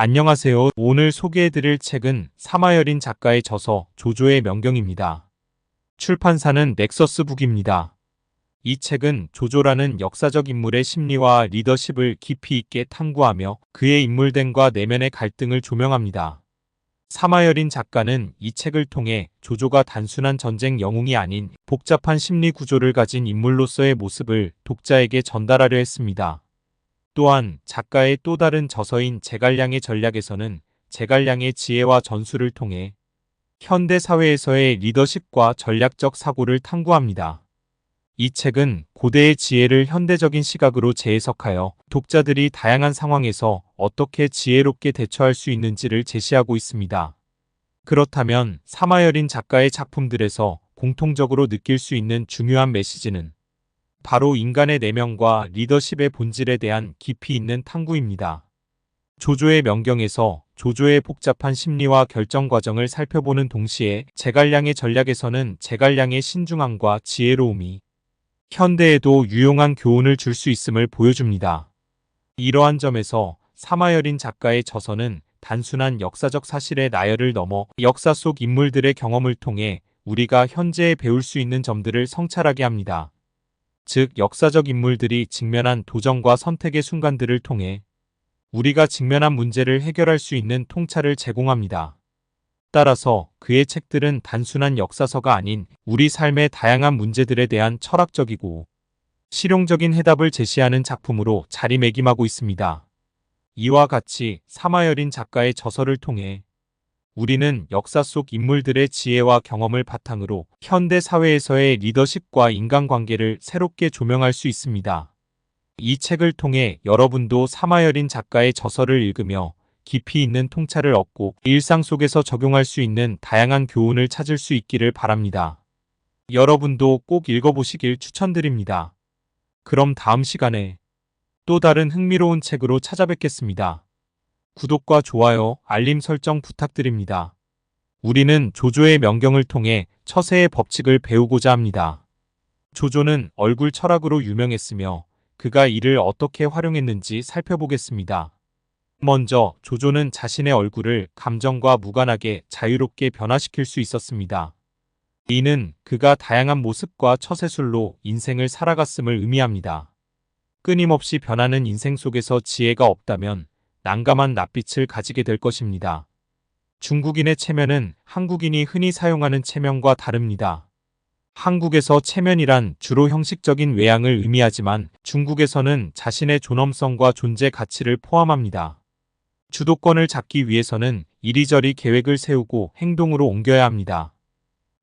안녕하세요. 오늘 소개해드릴 책은 사마여린 작가의 저서 조조의 명경입니다. 출판사는 넥서스북입니다. 이 책은 조조라는 역사적 인물의 심리와 리더십을 깊이 있게 탐구하며 그의 인물됨과 내면의 갈등을 조명합니다. 사마여린 작가는 이 책을 통해 조조가 단순한 전쟁 영웅이 아닌 복잡한 심리 구조를 가진 인물로서의 모습을 독자에게 전달하려 했습니다. 또한 작가의 또 다른 저서인 제갈량의 전략에서는 제갈량의 지혜와 전술을 통해 현대 사회에서의 리더십과 전략적 사고를 탐구합니다. 이 책은 고대의 지혜를 현대적인 시각으로 재해석하여 독자들이 다양한 상황에서 어떻게 지혜롭게 대처할 수 있는지를 제시하고 있습니다. 그렇다면 사마여린 작가의 작품들에서 공통적으로 느낄 수 있는 중요한 메시지는 바로 인간의 내면과 리더십의 본질에 대한 깊이 있는 탐구입니다. 조조의 명경에서 조조의 복잡한 심리와 결정 과정을 살펴보는 동시에 제갈량의 전략에서는 제갈량의 신중함과 지혜로움이 현대에도 유용한 교훈을 줄 수 있음을 보여줍니다. 이러한 점에서 사마여린 작가의 저서는 단순한 역사적 사실의 나열을 넘어 역사 속 인물들의 경험을 통해 우리가 현재에 배울 수 있는 점들을 성찰하게 합니다. 즉, 역사적 인물들이 직면한 도전과 선택의 순간들을 통해 우리가 직면한 문제를 해결할 수 있는 통찰을 제공합니다. 따라서 그의 책들은 단순한 역사서가 아닌 우리 삶의 다양한 문제들에 대한 철학적이고 실용적인 해답을 제시하는 작품으로 자리매김하고 있습니다. 이와 같이 사마여린 작가의 저서를 통해 우리는 역사 속 인물들의 지혜와 경험을 바탕으로 현대 사회에서의 리더십과 인간관계를 새롭게 조명할 수 있습니다. 이 책을 통해 여러분도 사마여린 작가의 저서를 읽으며 깊이 있는 통찰을 얻고 일상 속에서 적용할 수 있는 다양한 교훈을 찾을 수 있기를 바랍니다. 여러분도 꼭 읽어보시길 추천드립니다. 그럼 다음 시간에 또 다른 흥미로운 책으로 찾아뵙겠습니다. 구독과 좋아요, 알림 설정 부탁드립니다. 우리는 조조의 명경을 통해 처세의 법칙을 배우고자 합니다. 조조는 얼굴 철학으로 유명했으며 그가 이를 어떻게 활용했는지 살펴보겠습니다. 먼저 조조는 자신의 얼굴을 감정과 무관하게 자유롭게 변화시킬 수 있었습니다. 이는 그가 다양한 모습과 처세술로 인생을 살아갔음을 의미합니다. 끊임없이 변하는 인생 속에서 지혜가 없다면 난감한 낯빛을 가지게 될 것입니다. 중국인의 체면은 한국인이 흔히 사용하는 체면과 다릅니다. 한국에서 체면이란 주로 형식적인 외양을 의미하지만 중국에서는 자신의 존엄성과 존재 가치를 포함합니다. 주도권을 잡기 위해서는 이리저리 계획을 세우고 행동으로 옮겨야 합니다.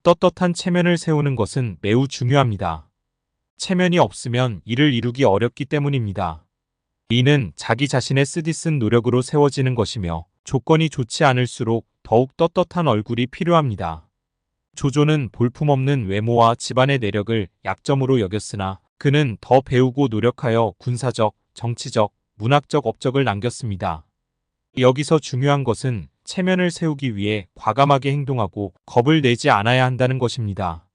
떳떳한 체면을 세우는 것은 매우 중요합니다. 체면이 없으면 이를 이루기 어렵기 때문입니다. 이는 자기 자신의 쓰디쓴 노력으로 세워지는 것이며 조건이 좋지 않을수록 더욱 떳떳한 얼굴이 필요합니다. 조조는 볼품없는 외모와 집안의 내력을 약점으로 여겼으나 그는 더 배우고 노력하여 군사적, 정치적, 문학적 업적을 남겼습니다. 여기서 중요한 것은 체면을 세우기 위해 과감하게 행동하고 겁을 내지 않아야 한다는 것입니다.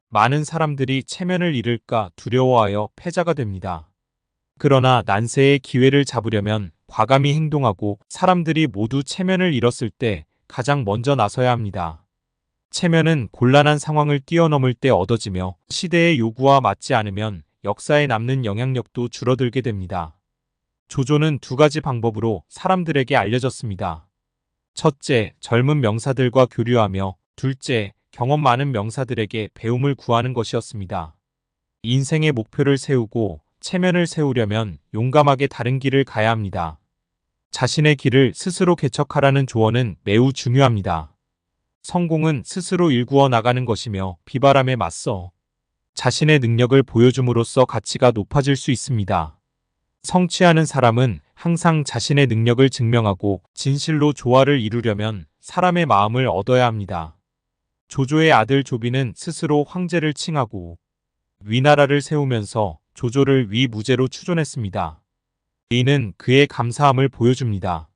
많은 사람들이 체면을 잃을까 두려워하여 패자가 됩니다. 그러나 난세의 기회를 잡으려면 과감히 행동하고 사람들이 모두 체면을 잃었을 때 가장 먼저 나서야 합니다. 체면은 곤란한 상황을 뛰어넘을 때 얻어지며 시대의 요구와 맞지 않으면 역사에 남는 영향력도 줄어들게 됩니다. 조조는 두 가지 방법으로 사람들에게 알려졌습니다. 첫째, 젊은 명사들과 교류하며 둘째, 경험 많은 명사들에게 배움을 구하는 것이었습니다. 인생의 목표를 세우고 체면을 세우려면 용감하게 다른 길을 가야 합니다. 자신의 길을 스스로 개척하라는 조언은 매우 중요합니다. 성공은 스스로 일구어 나가는 것이며 비바람에 맞서 자신의 능력을 보여줌으로써 가치가 높아질 수 있습니다. 성취하는 사람은 항상 자신의 능력을 증명하고 진실로 조화를 이루려면 사람의 마음을 얻어야 합니다. 조조의 아들 조비는 스스로 황제를 칭하고 위나라를 세우면서 조조를 위무제로 추존했습니다. 이는 그의 감사함을 보여줍니다.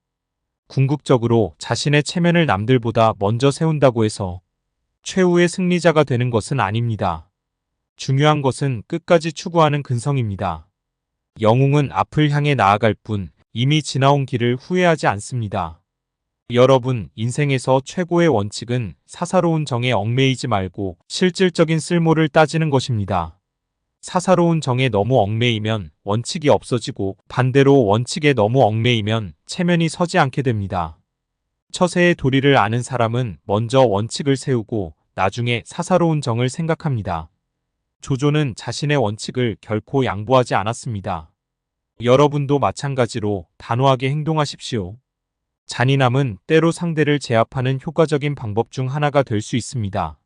궁극적으로 자신의 체면을 남들보다 먼저 세운다고 해서 최후의 승리자가 되는 것은 아닙니다. 중요한 것은 끝까지 추구하는 근성입니다. 영웅은 앞을 향해 나아갈 뿐 이미 지나온 길을 후회하지 않습니다. 여러분, 인생에서 최고의 원칙은 사사로운 정에 얽매이지 말고 실질적인 쓸모를 따지는 것입니다. 사사로운 정에 너무 얽매이면 원칙이 없어지고 반대로 원칙에 너무 얽매이면 체면이 서지 않게 됩니다. 처세의 도리를 아는 사람은 먼저 원칙을 세우고 나중에 사사로운 정을 생각합니다. 조조는 자신의 원칙을 결코 양보하지 않았습니다. 여러분도 마찬가지로 단호하게 행동하십시오. 잔인함은 때로 상대를 제압하는 효과적인 방법 중 하나가 될 수 있습니다.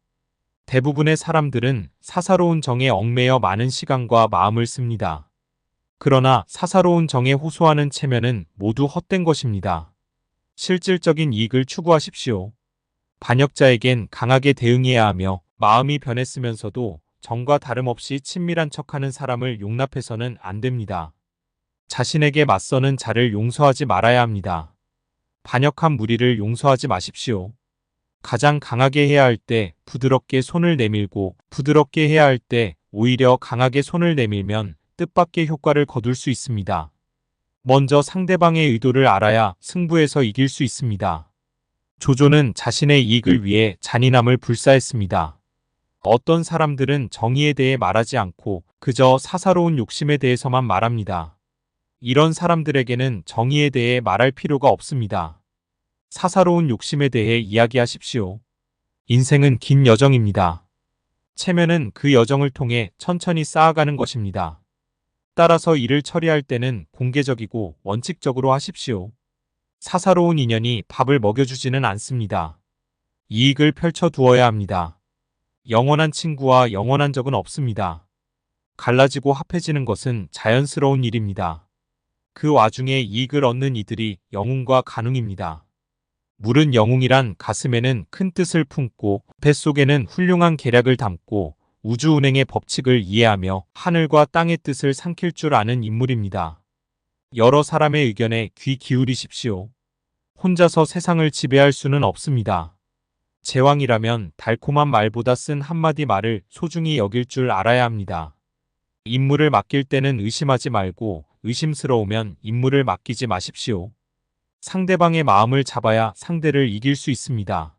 대부분의 사람들은 사사로운 정에 얽매여 많은 시간과 마음을 씁니다. 그러나 사사로운 정에 호소하는 체면은 모두 헛된 것입니다. 실질적인 이익을 추구하십시오. 반역자에겐 강하게 대응해야 하며 마음이 변했으면서도 정과 다름없이 친밀한 척하는 사람을 용납해서는 안 됩니다. 자신에게 맞서는 자를 용서하지 말아야 합니다. 반역한 무리를 용서하지 마십시오. 가장 강하게 해야 할 때 부드럽게 손을 내밀고 부드럽게 해야 할 때 오히려 강하게 손을 내밀면 뜻밖의 효과를 거둘 수 있습니다. 먼저 상대방의 의도를 알아야 승부에서 이길 수 있습니다. 조조는 자신의 이익을 위해 잔인함을 불사했습니다. 어떤 사람들은 정의에 대해 말하지 않고 그저 사사로운 욕심에 대해서만 말합니다. 이런 사람들에게는 정의에 대해 말할 필요가 없습니다. 사사로운 욕심에 대해 이야기하십시오. 인생은 긴 여정입니다. 체면은 그 여정을 통해 천천히 쌓아가는 것입니다. 따라서 일을 처리할 때는 공개적이고 원칙적으로 하십시오. 사사로운 인연이 밥을 먹여주지는 않습니다. 이익을 펼쳐두어야 합니다. 영원한 친구와 영원한 적은 없습니다. 갈라지고 합해지는 것은 자연스러운 일입니다. 그 와중에 이익을 얻는 이들이 영웅과 간웅입니다. 물은 영웅이란 가슴에는 큰 뜻을 품고 뱃속에는 훌륭한 계략을 담고 우주운행의 법칙을 이해하며 하늘과 땅의 뜻을 삼킬 줄 아는 인물입니다. 여러 사람의 의견에 귀 기울이십시오. 혼자서 세상을 지배할 수는 없습니다. 제왕이라면 달콤한 말보다 쓴 한마디 말을 소중히 여길 줄 알아야 합니다. 임무를 맡길 때는 의심하지 말고 의심스러우면 임무를 맡기지 마십시오. 상대방의 마음을 잡아야 상대를 이길 수 있습니다.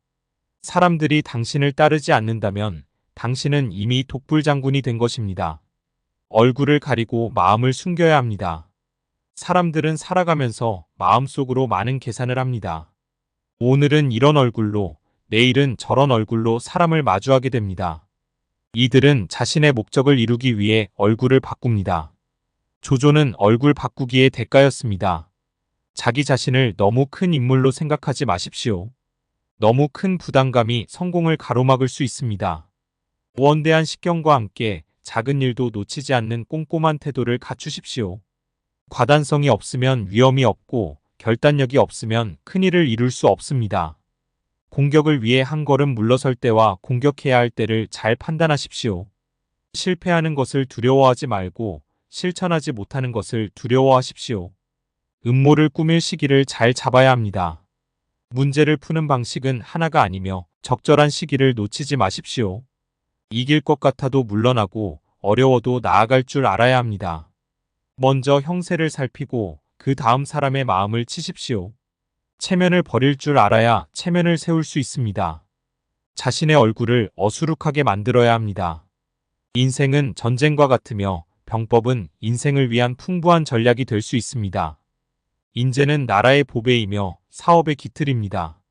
사람들이 당신을 따르지 않는다면 당신은 이미 독불장군이 된 것입니다. 얼굴을 가리고 마음을 숨겨야 합니다. 사람들은 살아가면서 마음속으로 많은 계산을 합니다. 오늘은 이런 얼굴로, 내일은 저런 얼굴로 사람을 마주하게 됩니다. 이들은 자신의 목적을 이루기 위해 얼굴을 바꿉니다. 조조는 얼굴 바꾸기의 대가였습니다. 자기 자신을 너무 큰 인물로 생각하지 마십시오. 너무 큰 부담감이 성공을 가로막을 수 있습니다. 원대한 식견과 함께 작은 일도 놓치지 않는 꼼꼼한 태도를 갖추십시오. 과단성이 없으면 위험이 없고 결단력이 없으면 큰일을 이룰 수 없습니다. 공격을 위해 한 걸음 물러설 때와 공격해야 할 때를 잘 판단하십시오. 실패하는 것을 두려워하지 말고 실천하지 못하는 것을 두려워하십시오. 음모를 꾸밀 시기를 잘 잡아야 합니다. 문제를 푸는 방식은 하나가 아니며 적절한 시기를 놓치지 마십시오. 이길 것 같아도 물러나고 어려워도 나아갈 줄 알아야 합니다. 먼저 형세를 살피고 그 다음 사람의 마음을 치십시오. 체면을 버릴 줄 알아야 체면을 세울 수 있습니다. 자신의 얼굴을 어수룩하게 만들어야 합니다. 인생은 전쟁과 같으며 병법은 인생을 위한 풍부한 전략이 될 수 있습니다. 인재는 나라의 보배이며 사업의 기틀입니다.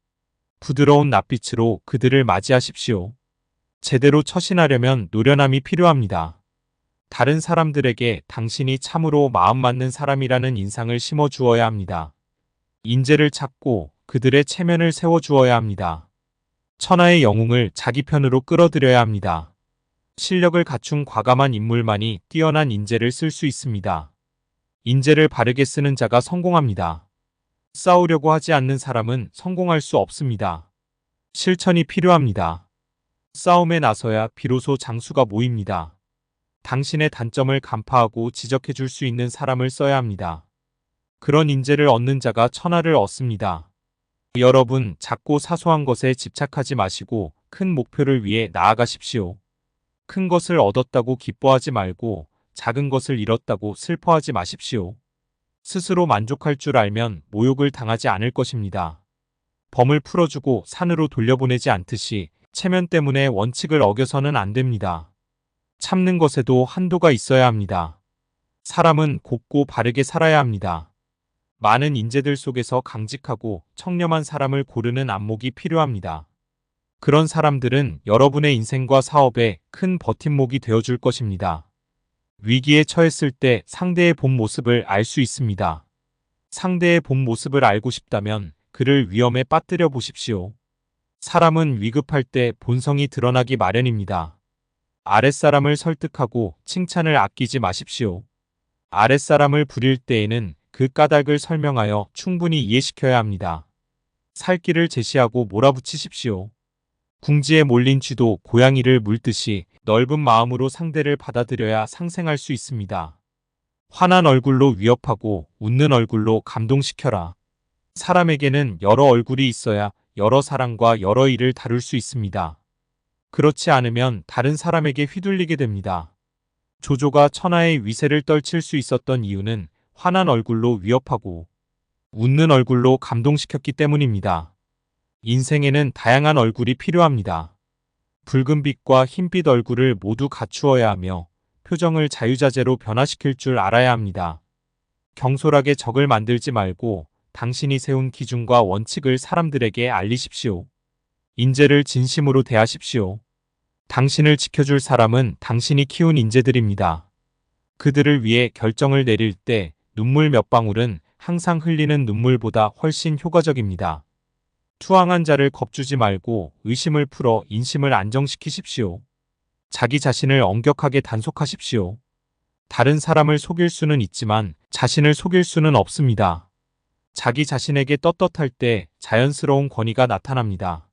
부드러운 낯빛으로 그들을 맞이하십시오. 제대로 처신하려면 노련함이 필요합니다. 다른 사람들에게 당신이 참으로 마음 맞는 사람이라는 인상을 심어주어야 합니다. 인재를 찾고 그들의 체면을 세워주어야 합니다. 천하의 영웅을 자기 편으로 끌어들여야 합니다. 실력을 갖춘 과감한 인물만이 뛰어난 인재를 쓸 수 있습니다. 인재를 바르게 쓰는 자가 성공합니다. 싸우려고 하지 않는 사람은 성공할 수 없습니다. 실천이 필요합니다. 싸움에 나서야 비로소 장수가 모입니다. 당신의 단점을 간파하고 지적해 줄 수 있는 사람을 써야 합니다. 그런 인재를 얻는 자가 천하를 얻습니다. 여러분, 작고 사소한 것에 집착하지 마시고 큰 목표를 위해 나아가십시오. 큰 것을 얻었다고 기뻐하지 말고 작은 것을 잃었다고 슬퍼하지 마십시오. 스스로 만족할 줄 알면 모욕을 당하지 않을 것입니다. 범을 풀어주고 산으로 돌려보내지 않듯이 체면 때문에 원칙을 어겨서는 안 됩니다. 참는 것에도 한도가 있어야 합니다. 사람은 곱고 바르게 살아야 합니다. 많은 인재들 속에서 강직하고 청렴한 사람을 고르는 안목이 필요합니다. 그런 사람들은 여러분의 인생과 사업에 큰 버팀목이 되어줄 것입니다. 위기에 처했을 때 상대의 본 모습을 알 수 있습니다. 상대의 본 모습을 알고 싶다면 그를 위험에 빠뜨려 보십시오. 사람은 위급할 때 본성이 드러나기 마련입니다. 아랫사람을 설득하고 칭찬을 아끼지 마십시오. 아랫사람을 부릴 때에는 그 까닭을 설명하여 충분히 이해시켜야 합니다. 살 길을 제시하고 몰아붙이십시오. 궁지에 몰린 쥐도 고양이를 물듯이 넓은 마음으로 상대를 받아들여야 상생할 수 있습니다. 환한 얼굴로 위협하고 웃는 얼굴로 감동시켜라. 사람에게는 여러 얼굴이 있어야 여러 사람과 여러 일을 다룰 수 있습니다. 그렇지 않으면 다른 사람에게 휘둘리게 됩니다. 조조가 천하의 위세를 떨칠 수 있었던 이유는 환한 얼굴로 위협하고 웃는 얼굴로 감동시켰기 때문입니다. 인생에는 다양한 얼굴이 필요합니다. 붉은빛과 흰빛 얼굴을 모두 갖추어야 하며 표정을 자유자재로 변화시킬 줄 알아야 합니다. 경솔하게 적을 만들지 말고 당신이 세운 기준과 원칙을 사람들에게 알리십시오. 인재를 진심으로 대하십시오. 당신을 지켜줄 사람은 당신이 키운 인재들입니다. 그들을 위해 결정을 내릴 때 눈물 몇 방울은 항상 흘리는 눈물보다 훨씬 효과적입니다. 투항한 자를 겁주지 말고 의심을 풀어 인심을 안정시키십시오. 자기 자신을 엄격하게 단속하십시오. 다른 사람을 속일 수는 있지만 자신을 속일 수는 없습니다. 자기 자신에게 떳떳할 때 자연스러운 권위가 나타납니다.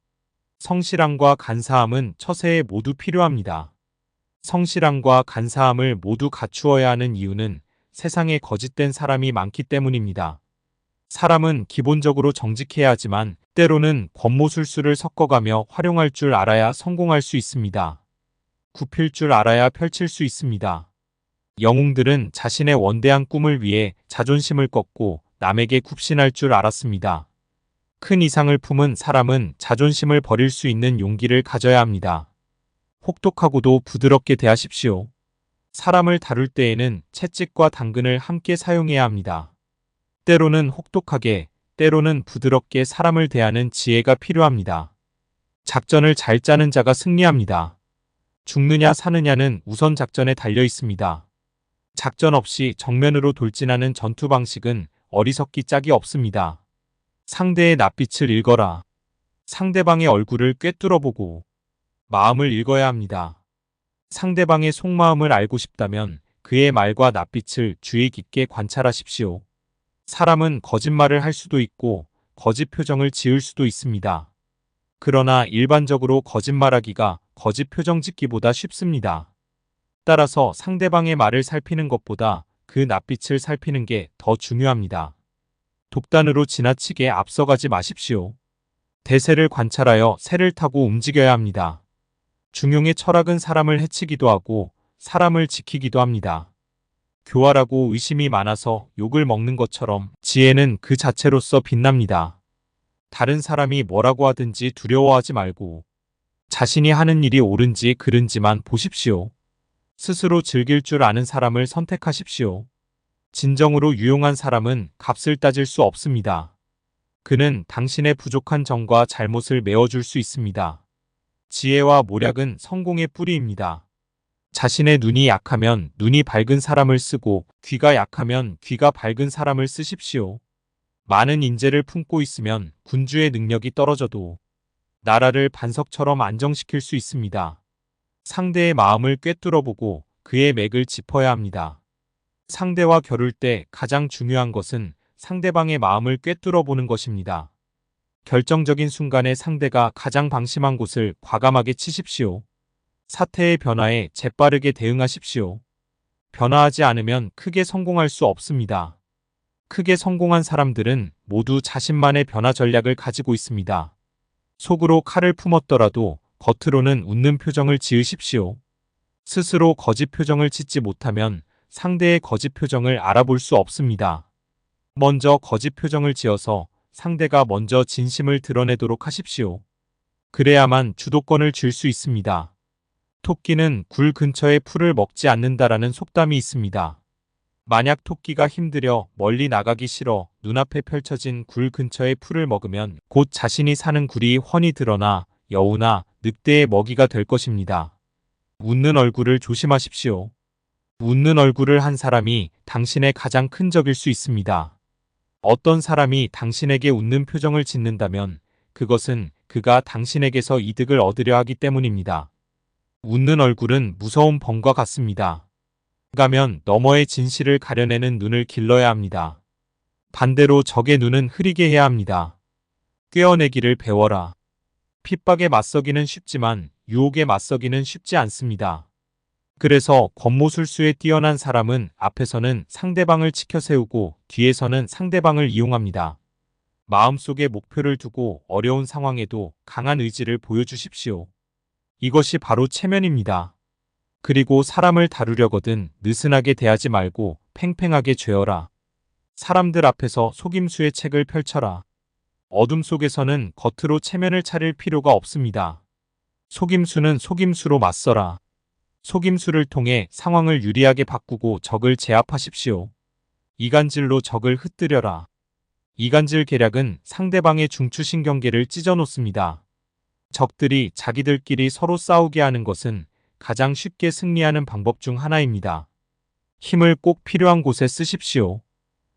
성실함과 간사함은 처세에 모두 필요합니다. 성실함과 간사함을 모두 갖추어야 하는 이유는 세상에 거짓된 사람이 많기 때문입니다. 사람은 기본적으로 정직해야 하지만 때로는 권모술수를 섞어가며 활용할 줄 알아야 성공할 수 있습니다. 굽힐 줄 알아야 펼칠 수 있습니다. 영웅들은 자신의 원대한 꿈을 위해 자존심을 꺾고 남에게 굽신할 줄 알았습니다. 큰 이상을 품은 사람은 자존심을 버릴 수 있는 용기를 가져야 합니다. 혹독하고도 부드럽게 대하십시오. 사람을 다룰 때에는 채찍과 당근을 함께 사용해야 합니다. 때로는 혹독하게, 때로는 부드럽게 사람을 대하는 지혜가 필요합니다. 작전을 잘 짜는 자가 승리합니다. 죽느냐 사느냐는 우선 작전에 달려 있습니다. 작전 없이 정면으로 돌진하는 전투 방식은 어리석기 짝이 없습니다. 상대의 낯빛을 읽어라. 상대방의 얼굴을 꿰뚫어보고 마음을 읽어야 합니다. 상대방의 속마음을 알고 싶다면 그의 말과 낯빛을 주의 깊게 관찰하십시오. 사람은 거짓말을 할 수도 있고 거짓 표정을 지을 수도 있습니다. 그러나 일반적으로 거짓말하기가 거짓 표정 짓기보다 쉽습니다. 따라서 상대방의 말을 살피는 것보다 그 낯빛을 살피는 게 더 중요합니다. 독단으로 지나치게 앞서가지 마십시오. 대세를 관찰하여 새를 타고 움직여야 합니다. 중용의 철학은 사람을 해치기도 하고 사람을 지키기도 합니다. 교활하고 의심이 많아서 욕을 먹는 것처럼 지혜는 그 자체로서 빛납니다. 다른 사람이 뭐라고 하든지 두려워하지 말고 자신이 하는 일이 옳은지 그른지만 보십시오. 스스로 즐길 줄 아는 사람을 선택하십시오. 진정으로 유용한 사람은 값을 따질 수 없습니다. 그는 당신의 부족한 점과 잘못을 메워줄 수 있습니다. 지혜와 모략은 성공의 뿌리입니다. 자신의 눈이 약하면 눈이 밝은 사람을 쓰고 귀가 약하면 귀가 밝은 사람을 쓰십시오. 많은 인재를 품고 있으면 군주의 능력이 떨어져도 나라를 반석처럼 안정시킬 수 있습니다. 상대의 마음을 꿰뚫어보고 그의 맥을 짚어야 합니다. 상대와 겨룰 때 가장 중요한 것은 상대방의 마음을 꿰뚫어보는 것입니다. 결정적인 순간에 상대가 가장 방심한 곳을 과감하게 치십시오. 사태의 변화에 재빠르게 대응하십시오. 변화하지 않으면 크게 성공할 수 없습니다. 크게 성공한 사람들은 모두 자신만의 변화 전략을 가지고 있습니다. 속으로 칼을 품었더라도 겉으로는 웃는 표정을 지으십시오. 스스로 거짓 표정을 짓지 못하면 상대의 거짓 표정을 알아볼 수 없습니다. 먼저 거짓 표정을 지어서 상대가 먼저 진심을 드러내도록 하십시오. 그래야만 주도권을 쥘 수 있습니다. 토끼는 굴 근처의 풀을 먹지 않는다라는 속담이 있습니다. 만약 토끼가 힘들여 멀리 나가기 싫어 눈앞에 펼쳐진 굴 근처의 풀을 먹으면 곧 자신이 사는 굴이 훤히 드러나 여우나 늑대의 먹이가 될 것입니다. 웃는 얼굴을 조심하십시오. 웃는 얼굴을 한 사람이 당신의 가장 큰 적일 수 있습니다. 어떤 사람이 당신에게 웃는 표정을 짓는다면 그것은 그가 당신에게서 이득을 얻으려 하기 때문입니다. 웃는 얼굴은 무서운 범과 같습니다. 가면 너머의 진실을 가려내는 눈을 길러야 합니다. 반대로 적의 눈은 흐리게 해야 합니다. 꿰어내기를 배워라. 핍박에 맞서기는 쉽지만 유혹에 맞서기는 쉽지 않습니다. 그래서 권모술수에 뛰어난 사람은 앞에서는 상대방을 치켜 세우고 뒤에서는 상대방을 이용합니다. 마음속에 목표를 두고 어려운 상황에도 강한 의지를 보여주십시오. 이것이 바로 체면입니다. 그리고 사람을 다루려거든 느슨하게 대하지 말고 팽팽하게 죄어라. 사람들 앞에서 속임수의 책을 펼쳐라. 어둠 속에서는 겉으로 체면을 차릴 필요가 없습니다. 속임수는 속임수로 맞서라. 속임수를 통해 상황을 유리하게 바꾸고 적을 제압하십시오. 이간질로 적을 흩뜨려라. 이간질 계략은 상대방의 중추신경계를 찢어놓습니다. 적들이 자기들끼리 서로 싸우게 하는 것은 가장 쉽게 승리하는 방법 중 하나입니다. 힘을 꼭 필요한 곳에 쓰십시오.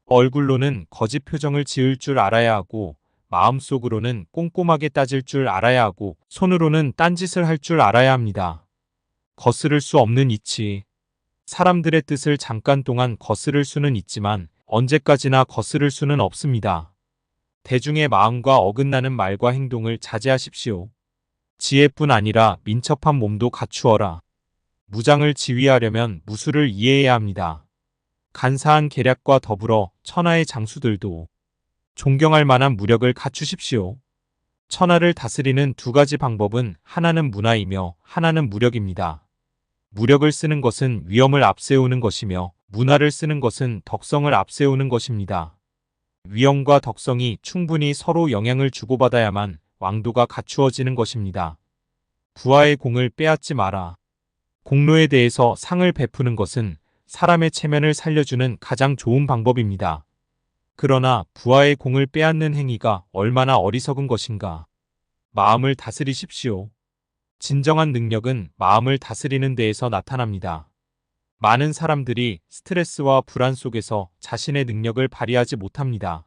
얼굴로는 거짓 표정을 지을 줄 알아야 하고 마음속으로는 꼼꼼하게 따질 줄 알아야 하고 손으로는 딴짓을 할 줄 알아야 합니다. 거스를 수 없는 이치. 사람들의 뜻을 잠깐 동안 거스를 수는 있지만 언제까지나 거스를 수는 없습니다. 대중의 마음과 어긋나는 말과 행동을 자제하십시오. 지혜뿐 아니라 민첩한 몸도 갖추어라. 무장을 지휘하려면 무술을 이해해야 합니다. 간사한 계략과 더불어 천하의 장수들도 존경할 만한 무력을 갖추십시오. 천하를 다스리는 두 가지 방법은 하나는 문화이며 하나는 무력입니다. 무력을 쓰는 것은 위엄을 앞세우는 것이며 문화를 쓰는 것은 덕성을 앞세우는 것입니다. 위엄과 덕성이 충분히 서로 영향을 주고받아야만 왕도가 갖추어지는 것입니다. 부하의 공을 빼앗지 마라. 공로에 대해서 상을 베푸는 것은 사람의 체면을 살려주는 가장 좋은 방법입니다. 그러나 부하의 공을 빼앗는 행위가 얼마나 어리석은 것인가. 마음을 다스리십시오. 진정한 능력은 마음을 다스리는 데에서 나타납니다. 많은 사람들이 스트레스와 불안 속에서 자신의 능력을 발휘하지 못합니다.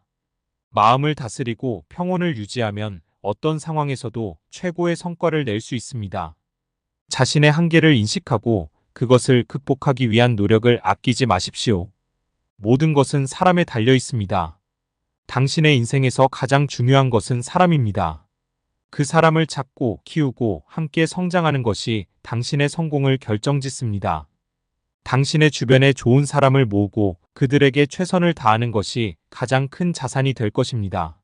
마음을 다스리고 평온을 유지하면 어떤 상황에서도 최고의 성과를 낼 수 있습니다. 자신의 한계를 인식하고 그것을 극복하기 위한 노력을 아끼지 마십시오. 모든 것은 사람에 달려 있습니다. 당신의 인생에서 가장 중요한 것은 사람입니다. 그 사람을 찾고 키우고 함께 성장하는 것이 당신의 성공을 결정짓습니다. 당신의 주변에 좋은 사람을 모으고 그들에게 최선을 다하는 것이 가장 큰 자산이 될 것입니다.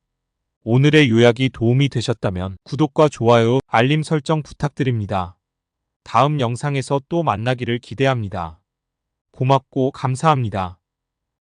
오늘의 요약이 도움이 되셨다면 구독과 좋아요, 알림 설정 부탁드립니다. 다음 영상에서 또 만나기를 기대합니다. 고맙고 감사합니다.